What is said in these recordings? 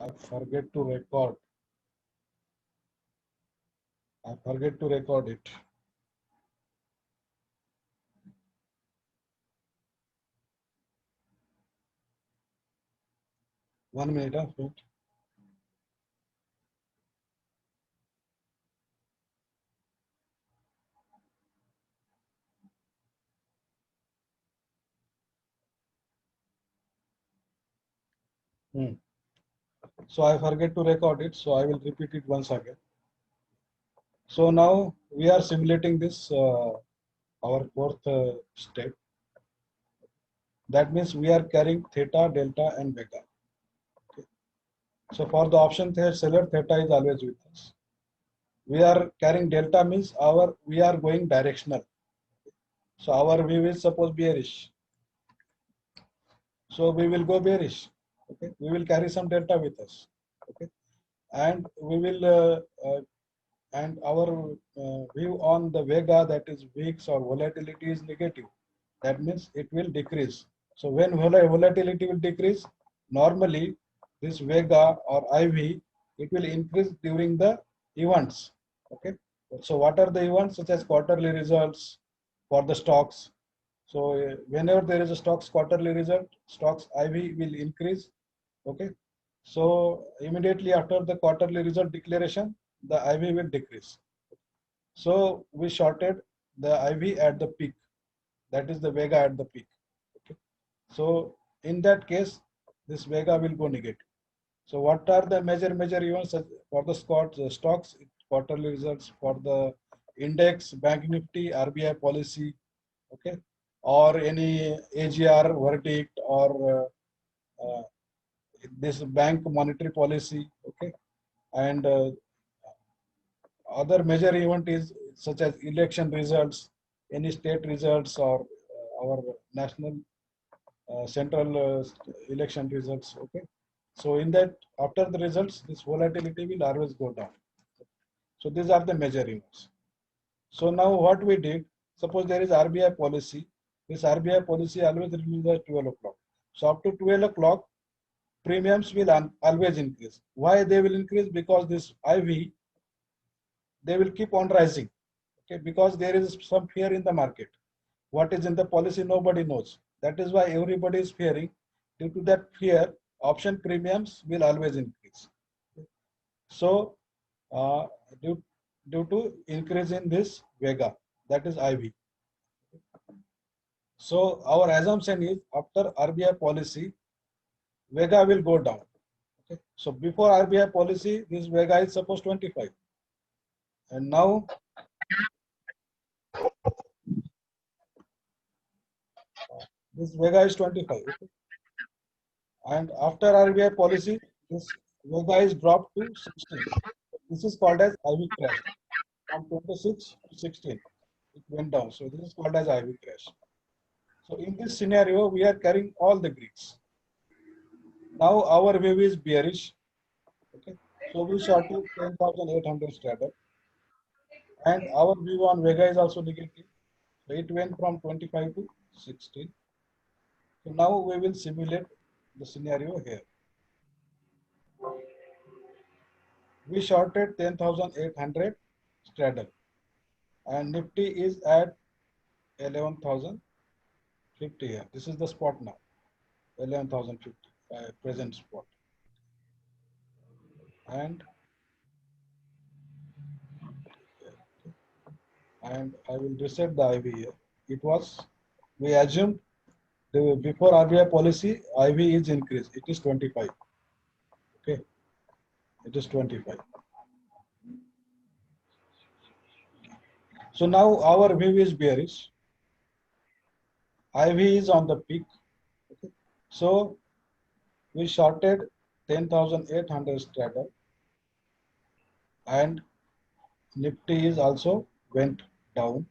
I forget to record. I forget to record it. One minute, wait. So I forget to record it, so I will repeat it once again. So now we are simulating this, our fourth step. That means we are carrying theta, delta, and vega. Okay. So for the option seller, theta is always with us. We are carrying delta means we are going directional. So our view is suppose bearish. So we will go bearish. Okay, we will carry some delta with us. Okay, and we will and our view on the vega, that is weeks or volatility, is negative. That means it will decrease. So when volatility will decrease, normally this vega or IV, it will increase during the events. Okay. So what are the events? Such as quarterly results for the stocks. So whenever there is a stocks quarterly result, stocks IV will increase. Okay. So immediately after the quarterly result declaration, the IV will decrease. So we shorted the IV at the peak. That is the vega at the peak. Okay. So in that case, this vega will go negative. So what are the major events for the stocks, quarterly results, for the index, bank nifty, RBI policy, okay, or any AGR verdict, or this bank monetary policy, okay, and other major event is such as election results, any state results, or our national central election results. Okay, so in that, after the results, this volatility will always go down. So these are the major events. So now what we did, suppose there is RBI policy. This RBI policy always releases at 12 o'clock. So up to 12 o'clock, premiums will always increase. Why they will increase? Because this IV, they will keep on rising. Okay, because there is some fear in the market. What is in the policy, nobody knows. That is why everybody is fearing. Due to that fear, option premiums will always increase. So uh, due, due to increase in this vega, that is IV. So our assumption is after RBI policy, vega will go down. Okay. So before RBI policy, this vega is suppose 25. And now this vega is 25. Okay. And after RBI policy, this vega is dropped to 16. This is called as IV crash. From 26 to 16, it went down. So this is called as IV crash. So in this scenario, we are carrying all the Greeks. Now our view is bearish. Okay. So we shorted 10,800 straddle. And our view on vega is also negative. So it went from 25 to 16. So now we will simulate the scenario here. We shorted 10,800 straddle, and Nifty is at 11,050 here. This is the spot now, 11,050 present spot. And I will reset the IV here. It was, we assumed before RBI policy, IV is increased. It is 25. Okay, it is 25. So now our view is bearish. IV is on the peak. Okay. So we shorted 10,800 straddle, and Nifty is also went down.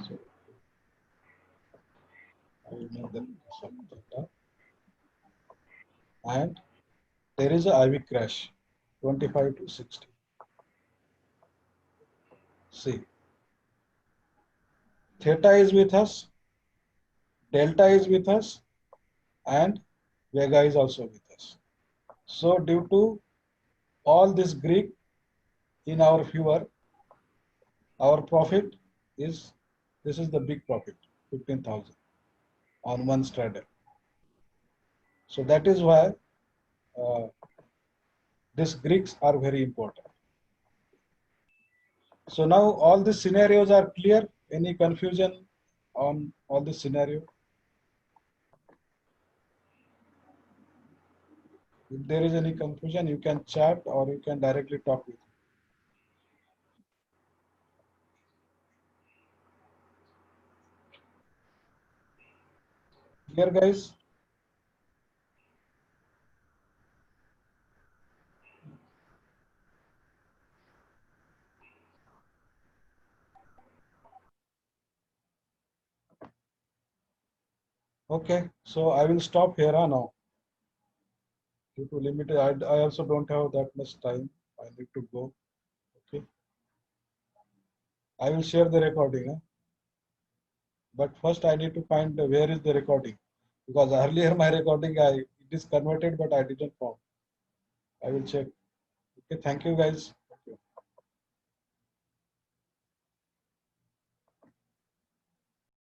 So I will make the data. And there is a IV crash, 25 to 60. See, theta is with us, delta is with us, and vega is also with us. So due to all this Greek in our favor, our profit is, this is the big profit, 15,000 on one straddle. So that is why uh, these Greeks are very important. So now all the scenarios are clear. Any confusion on all the scenario? If there is any confusion, you can chat or you can directly talk with me. Here, guys. Okay, so I will stop here now. Due to limited, I also don't have that much time. I need to go. Okay, I will share the recording. But first, I need to find where is the recording, because earlier my recording it is converted, but I didn't found. I will check. Okay, thank you guys.